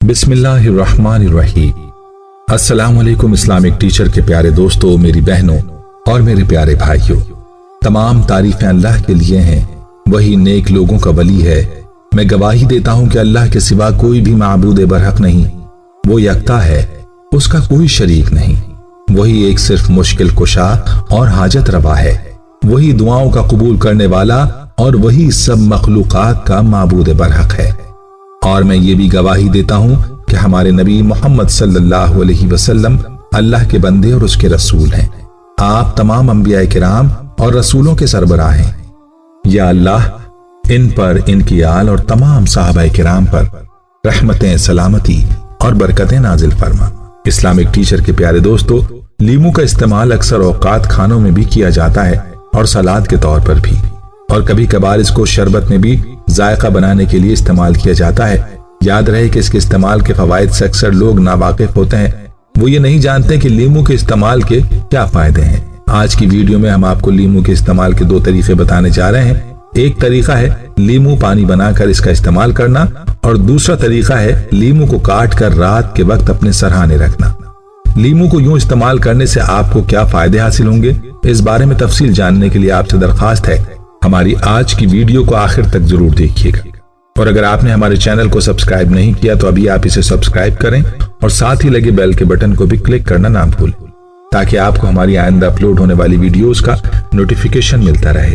بسم اللہ الرحمن الرحیم۔ السلام علیکم اسلامک ٹیچر کے پیارے دوستوں، میری بہنوں اور میرے پیارے بھائیوں، تمام تعریفیں اللہ کے لیے ہیں، وہی نیک لوگوں کا ولی ہے۔ میں گواہی دیتا ہوں کہ اللہ کے سوا کوئی بھی معبود برحق نہیں، وہ یکتا ہے، اس کا کوئی شریک نہیں، وہی ایک صرف مشکل کشا اور حاجت روا ہے، وہی دعاؤں کا قبول کرنے والا اور وہی سب مخلوقات کا معبود برحق ہے۔ اور میں یہ بھی گواہی دیتا ہوں کہ ہمارے نبی محمد صلی اللہ علیہ وسلم اللہ کے بندے اور اس کے رسول ہیں۔ آپ تمام انبیاء کرام اور رسولوں کے سربراہ ہیں۔ یا اللہ ان پر، ان کی آل اور تمام صحابہ کرام پر رحمتیں، سلامتی اور برکتیں نازل فرما۔ اسلامک ٹیچر کے پیارے دوستو، لیمو کا استعمال اکثر اوقات کھانوں میں بھی کیا جاتا ہے اور سلاد کے طور پر بھی، اور کبھی کبھار اس کو شربت میں بھی ذائقہ بنانے کے لیے استعمال کیا جاتا ہے۔ یاد رہے کہ اس کے استعمال کے فوائد سے اکثر لوگ ناواقف ہوتے ہیں، وہ یہ نہیں جانتے کہ لیمو کے استعمال کے کیا فائدے ہیں۔ آج کی ویڈیو میں ہم آپ کو لیمو کے استعمال کے دو طریقے بتانے جا رہے ہیں۔ ایک طریقہ ہے لیمو پانی بنا کر اس کا استعمال کرنا، اور دوسرا طریقہ ہے لیمو کو کاٹ کر رات کے وقت اپنے سرہانے رکھنا۔ لیمو کو یوں استعمال کرنے سے آپ کو کیا فائدے حاصل ہوں گے، اس بارے میں تفصیل جاننے کے لیے آپ سے درخواست ہے ہماری آج کی ویڈیو کو آخر تک ضرور دیکھیے گا، اور اگر آپ نے ہمارے چینل کو سبسکرائب نہیں کیا تو ابھی آپ اسے سبسکرائب کریں اور ساتھ ہی لگے بیل کے بٹن کو بھی کلک کرنا نہ بھولیں، تاکہ آپ کو ہماری آئندہ اپلوڈ ہونے والی ویڈیوز کا نوٹیفیکیشن ملتا رہے۔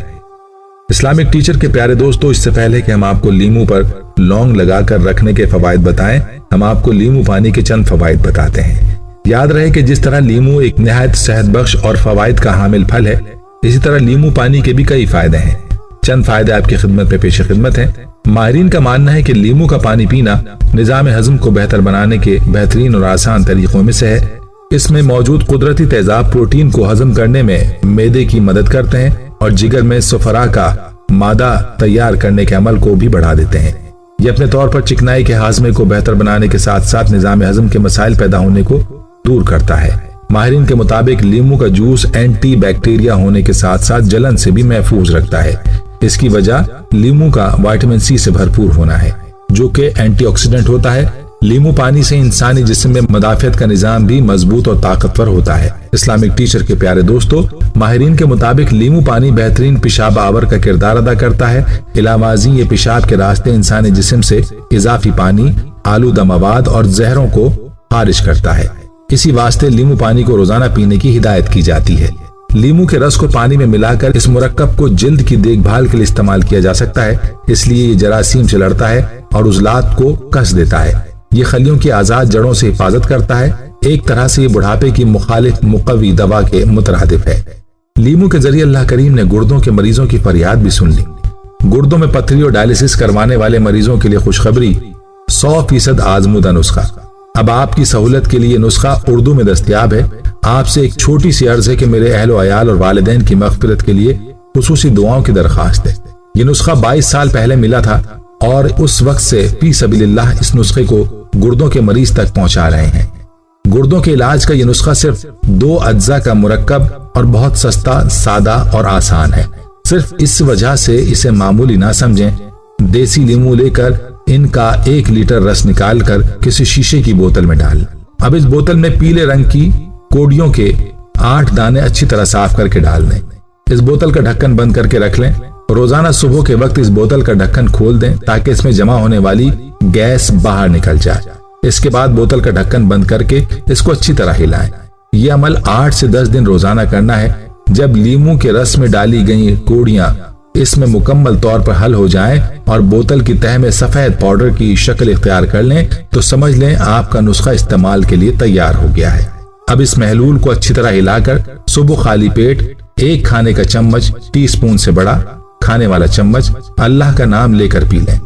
اسلامک ٹیچر کے پیارے دوستو، اس سے پہلے کہ ہم آپ کو لیمو پر لونگ لگا کر رکھنے کے فوائد بتائیں، ہم آپ کو لیمو پانی کے چند فوائد بتاتے ہیں۔ یاد رہے کہ جس طرح لیمو ایک نہایت صحت بخش اور فوائد کا حامل پھل ہے، اسی طرح لیمو پانی کے بھی کئی فائدے ہیں۔ چند فائدے آپ کی خدمت میں پیش خدمت ہیں۔ ماہرین کا ماننا ہے کہ لیمو کا پانی پینا نظام ہضم کو بہتر بنانے کے بہترین اور آسان طریقوں میں سے ہے۔ اس میں موجود قدرتی تیزاب پروٹین کو ہضم کرنے میں معدے کی مدد کرتے ہیں اور جگر میں صفرا کا مادہ تیار کرنے کے عمل کو بھی بڑھا دیتے ہیں۔ یہ اپنے طور پر چکنائی کے ہاضمے کو بہتر بنانے کے ساتھ ساتھ نظام ہضم کے مسائل پیدا ہونے کو دور کرتا ہے۔ ماہرین کے مطابق لیمو کا جوس اینٹی بیکٹیریا ہونے کے ساتھ ساتھ جلن سے بھی محفوظ رکھتا ہے۔ اس کی وجہ لیمو کا وٹامن سی سے بھرپور ہونا ہے، جو کہ اینٹی آکسیڈنٹ ہوتا ہے۔ لیمو پانی سے انسانی جسم میں مدافعت کا نظام بھی مضبوط اور طاقتور ہوتا ہے۔ اسلامک ٹیچر کے پیارے دوستو، ماہرین کے مطابق لیمو پانی بہترین پیشاب آور کا کردار ادا کرتا ہے۔ علاوہ ازیں یہ پیشاب کے راستے انسانی جسم سے اضافی پانی، آلودہ مواد اور زہروں کو خارج کرتا ہے۔ اسی واسطے لیمو پانی کو روزانہ پینے کی ہدایت کی جاتی ہے۔ لیمو کے رس کو پانی میں ملا کر اس مرکب کو جلد کی دیکھ بھال کے لیے استعمال کیا جا سکتا ہے، اس لیے یہ جراثیم سے لڑتا ہے اور عضلات کو کس دیتا ہے۔ یہ خلیوں کی آزاد جڑوں سے حفاظت کرتا ہے۔ ایک طرح سے یہ بڑھاپے کی مخالف مقوی دوا کے مترادف ہے۔ لیمو کے ذریعے اللہ کریم نے گردوں کے مریضوں کی فریاد بھی سن لی۔ گردوں میں پتھری اور ڈائلسس کروانے والے مریضوں کے لیے خوشخبری، 100% آزمودہ نسخہ۔ اب آپ کی سہولت کے لیے نسخہ اردو میں دستیاب ہے۔ آپ سے ایک چھوٹی سی عرض ہے کہ میرے اہل و عیال اور والدین کی مغفرت کے لیے خصوصی دعاؤں کی درخواست ہے۔ یہ نسخہ 22 سال پہلے ملا تھا اور اس وقت سے فی سبیل اللہ اس نسخے کو گردوں کے مریض تک پہنچا رہے ہیں۔ گردوں کے علاج کا یہ نسخہ صرف 2 اجزاء کا مرکب اور بہت سستا، سادہ اور آسان ہے۔ صرف اس وجہ سے اسے معمولی نہ سمجھیں۔ دیسی لیمو لے کر ان کا 1 لیٹر رس نکال کر کسی شیشے کی بوتل میں ڈال لیں۔ اب اس بوتل میں پیلے رنگ کی کوڑیوں کے 8 دانے اچھی طرح صاف کر کے ڈال دیں۔ اس بوتل کا ڈھکن بند کر کے رکھ لیں۔ روزانہ صبح کے وقت اس بوتل کا ڈھکن کھول دیں تاکہ اس میں جمع ہونے والی گیس باہر نکل جائے۔ اس کے بعد بوتل کا ڈھکن بند کر کے اس کو اچھی طرح ہلائیں۔ یہ عمل 8 سے 10 دن روزانہ کرنا ہے۔ جب لیمو کے رس میں ڈالی گئی کوڑیاں اس میں مکمل طور پر حل ہو جائیں اور بوتل کی تہ میں سفید پاؤڈر کی شکل اختیار کر لیں تو سمجھ لیں آپ کا نسخہ استعمال کے لیے تیار ہو گیا ہے۔ اب اس محلول کو اچھی طرح ہلا کر صبح خالی پیٹ 1 کھانے کا چمچ، ٹی اسپون سے بڑا کھانے والا چمچ اللہ کا نام لے کر پی لیں۔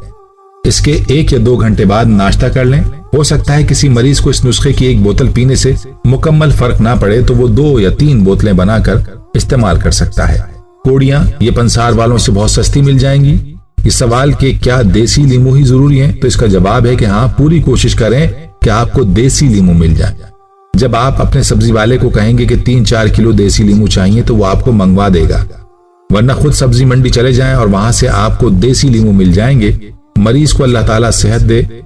اس کے 1 یا 2 گھنٹے بعد ناشتہ کر لیں۔ ہو سکتا ہے کسی مریض کو اس نسخے کی 1 بوتل پینے سے مکمل فرق نہ پڑے تو وہ 2 یا 3 بوتلیں بنا کر استعمال کر سکتا ہے۔ کوڑیاں یہ پنسار والوں سے بہت سستی مل جائیں گی۔ اس سوال کہ کیا دیسی لیمو ہی ضروری ہے، تو اس کا جواب ہے کہ ہاں، پوری کوشش کریں کہ آپ کو دیسی لیمو مل جائے۔ جب آپ اپنے سبزی والے کو کہیں گے کہ 3-4 کلو دیسی لیمو چاہیے تو وہ آپ کو منگوا دے گا، ورنہ خود سبزی منڈی چلے جائیں اور وہاں سے آپ کو دیسی لیمو مل جائیں گے۔ مریض کو اللہ تعالیٰ صحت دے